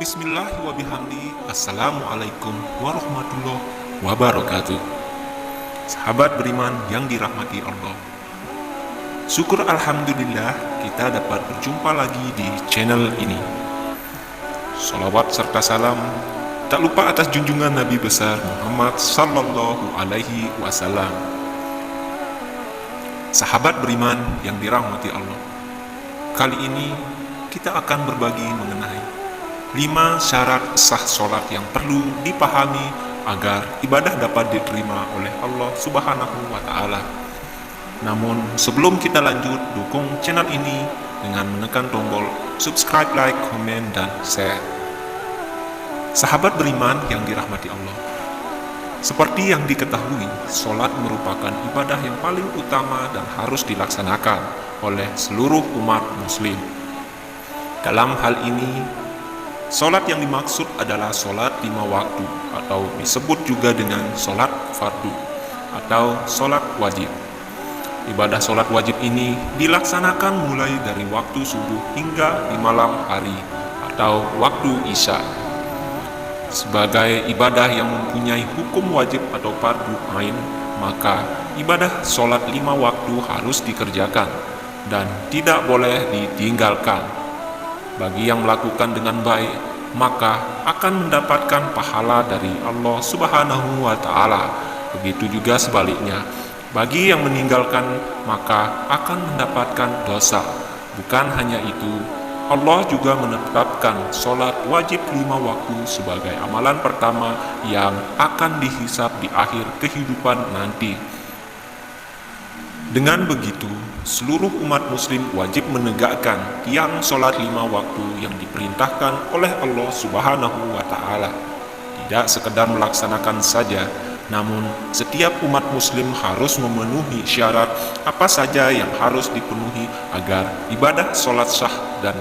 Bismillahirrahmanirrahim. Assalamualaikum warahmatullahi wabarakatuh. Sahabat beriman yang dirahmati Allah, syukur alhamdulillah kita dapat berjumpa lagi di channel ini. Salawat serta salam tak lupa atas junjungan Nabi besar Muhammad sallallahu alaihi wasallam. Sahabat beriman yang dirahmati Allah, kali ini kita akan berbagi mengenai 5 syarat sah sholat yang perlu dipahami agar ibadah dapat diterima oleh Allah Subhanahu wa Ta'ala. Namun sebelum kita lanjut, dukung channel ini dengan menekan tombol subscribe, like, komen, dan share. Sahabat beriman yang dirahmati Allah, seperti yang diketahui, sholat merupakan ibadah yang paling utama dan harus dilaksanakan oleh seluruh umat muslim. Dalam hal ini, sholat yang dimaksud adalah sholat 5 waktu atau disebut juga dengan sholat fardu atau sholat wajib. Ibadah sholat wajib ini dilaksanakan mulai dari waktu subuh hingga di malam hari atau waktu isya. Sebagai ibadah yang mempunyai hukum wajib atau fardu ain, maka ibadah sholat 5 waktu harus dikerjakan dan tidak boleh ditinggalkan. Bagi yang melakukan dengan baik, maka akan mendapatkan pahala dari Allah Subhanahu wa Ta'ala. Begitu juga sebaliknya, bagi yang meninggalkan, maka akan mendapatkan dosa. Bukan hanya itu, Allah juga menetapkan sholat wajib 5 waktu sebagai amalan pertama yang akan dihisab di akhir kehidupan nanti. Dengan begitu, seluruh umat muslim wajib menegakkan tiang sholat 5 waktu yang diperintahkan oleh Allah Subhanahu wa Ta'ala. Tidak sekedar melaksanakan saja, namun setiap umat muslim harus memenuhi syarat apa saja yang harus dipenuhi agar ibadah sholat sah dan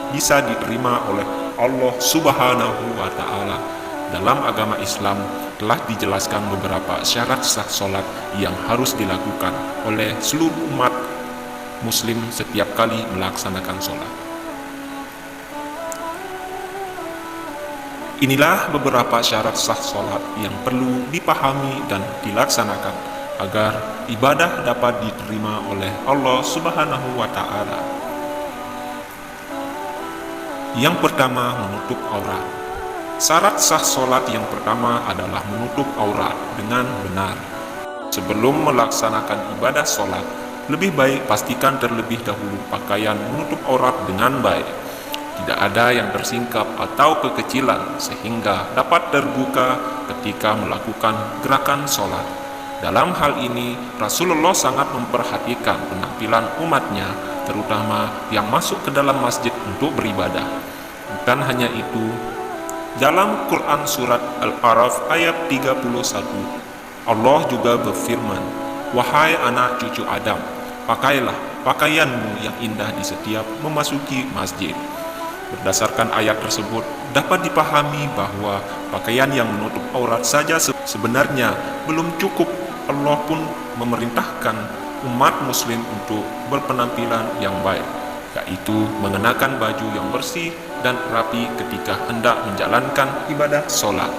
bisa diterima oleh Allah Subhanahu wa Ta'ala. Dalam agama Islam telah dijelaskan beberapa syarat sah sholat yang harus dilakukan oleh seluruh umat muslim setiap kali melaksanakan sholat. Inilah beberapa syarat sah sholat yang perlu dipahami dan dilaksanakan agar ibadah dapat diterima oleh Allah Subhanahu wa Ta'ala. Yang pertama, menutup aurat. Syarat sah sholat yang pertama adalah menutup aurat dengan benar. Sebelum melaksanakan ibadah sholat, lebih baik pastikan terlebih dahulu pakaian menutup aurat dengan baik. Tidak ada yang tersingkap atau kekecilan sehingga dapat terbuka ketika melakukan gerakan sholat. Dalam hal ini, Rasulullah sangat memperhatikan penampilan umatnya, terutama yang masuk ke dalam masjid untuk beribadah. Bukan hanya itu, dalam Quran surat Al-A'raf ayat 31, Allah juga berfirman, "Wahai anak cucu Adam, pakailah pakaianmu yang indah di setiap memasuki masjid." Berdasarkan ayat tersebut, dapat dipahami bahwa pakaian yang menutup aurat saja sebenarnya belum cukup. Allah pun memerintahkan umat muslim untuk berpenampilan yang baik, yaitu mengenakan baju yang bersih dan rapi ketika hendak menjalankan ibadah sholat.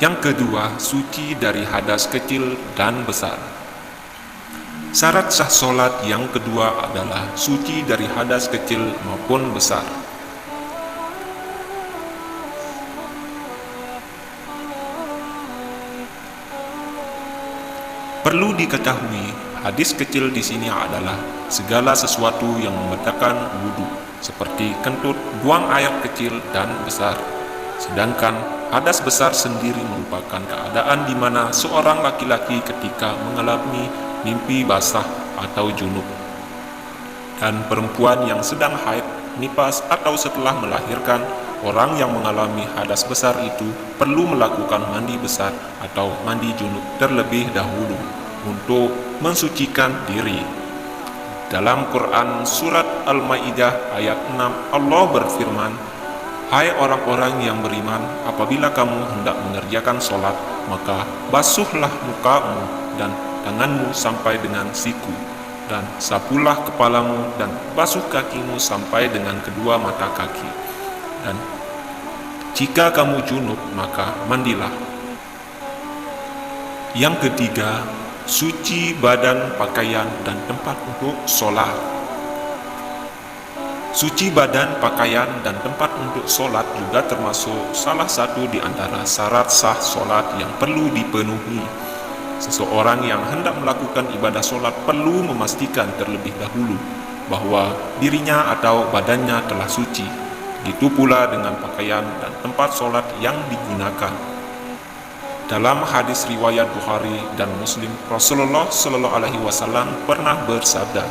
Yang kedua, suci dari hadas kecil dan besar. Syarat sah sholat yang kedua adalah suci dari hadas kecil maupun besar. Perlu diketahui, hadis kecil di sini adalah segala sesuatu yang membatalkan wudhu, seperti kentut, buang air kecil dan besar. Sedangkan hadas besar sendiri merupakan keadaan di mana seorang laki-laki ketika mengalami mimpi basah atau junub, dan perempuan yang sedang haid, nifas, atau setelah melahirkan. Orang yang mengalami hadas besar itu perlu melakukan mandi besar atau mandi junub terlebih dahulu untuk mensucikan diri. Dalam Quran surat Al-Maidah ayat 6, Allah berfirman, "Hai orang-orang yang beriman, apabila kamu hendak mengerjakan sholat, maka basuhlah mukamu dan tanganmu sampai dengan siku, dan sapulah kepalamu dan basuh kakimu sampai dengan kedua mata kaki, dan Jika kamu junub, maka mandilah. Yang ketiga, suci badan, pakaian, dan tempat untuk sholat. Suci badan, pakaian, dan tempat untuk sholat juga termasuk salah satu di antara syarat sah sholat yang perlu dipenuhi. Seseorang yang hendak melakukan ibadah sholat perlu memastikan terlebih dahulu bahwa dirinya atau badannya telah suci. Begitu pula dengan pakaian dan tempat sholat yang digunakan. Dalam hadis riwayat Bukhari dan Muslim, Rasulullah SAW pernah bersabda,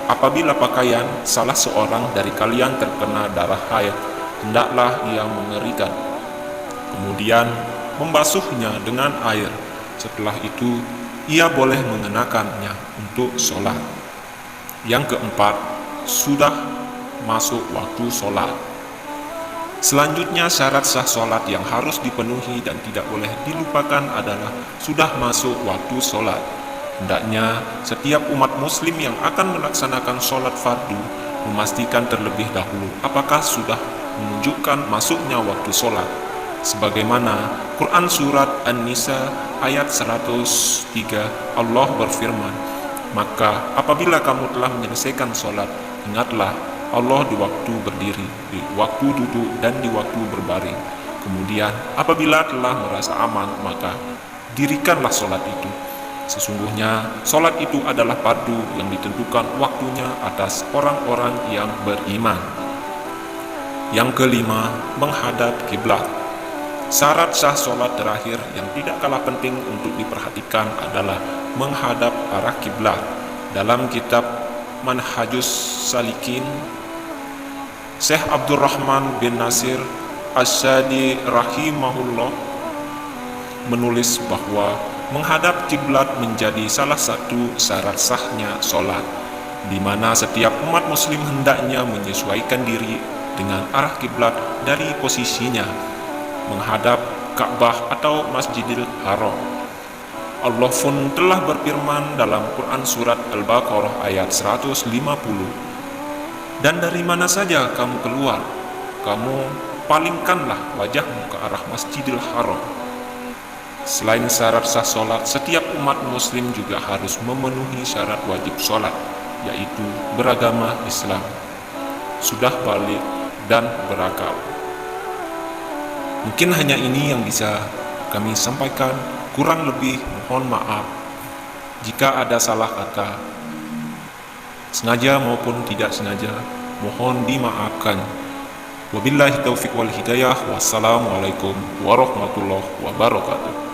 apabila pakaian salah seorang dari kalian terkena darah haid, hendaklah ia mengeringkan, kemudian membasuhnya dengan air. Setelah itu, ia boleh mengenakannya untuk sholat. Yang keempat, sudah masuk waktu sholat. Selanjutnya, syarat sah sholat yang harus dipenuhi dan tidak boleh dilupakan adalah sudah masuk waktu sholat. Hendaknya setiap umat muslim yang akan melaksanakan sholat fardu memastikan terlebih dahulu apakah sudah menunjukkan masuknya waktu sholat. Sebagaimana Quran Surat An-Nisa ayat 103, Allah berfirman, maka apabila kamu telah menyelesaikan sholat, ingatlah Allah di waktu berdiri, di waktu duduk, dan di waktu berbaring. Kemudian apabila telah merasa aman, maka dirikanlah sholat itu. Sesungguhnya sholat itu adalah fardu yang ditentukan waktunya atas orang-orang yang beriman. Yang kelima, menghadap kiblat. Syarat sah sholat terakhir yang tidak kalah penting untuk diperhatikan adalah menghadap arah kiblat. Dalam kitab Manhajus Salikin, Syekh Abdurrahman bin Nasir Asyadi rahimahullah menulis bahwa menghadap kiblat menjadi salah satu syarat sahnya sholat, di mana setiap umat muslim hendaknya menyesuaikan diri dengan arah kiblat dari posisinya menghadap Ka'bah atau Masjidil Haram. Allah pun telah berfirman dalam Quran Surat Al-Baqarah ayat 150, dan dari mana saja kamu keluar, kamu palingkanlah wajahmu ke arah Masjidil Haram. Selain syarat sah sholat, setiap umat muslim juga harus memenuhi syarat wajib sholat, yaitu beragama Islam, sudah balik, dan berakal. Mungkin hanya ini yang bisa kami sampaikan, kurang lebih mohon maaf jika ada salah kata, sengaja maupun tidak sengaja, mohon dimaafkan. Wabillahi taufiq wal hidayah. Wassalamualaikum warahmatullahi wabarakatuh.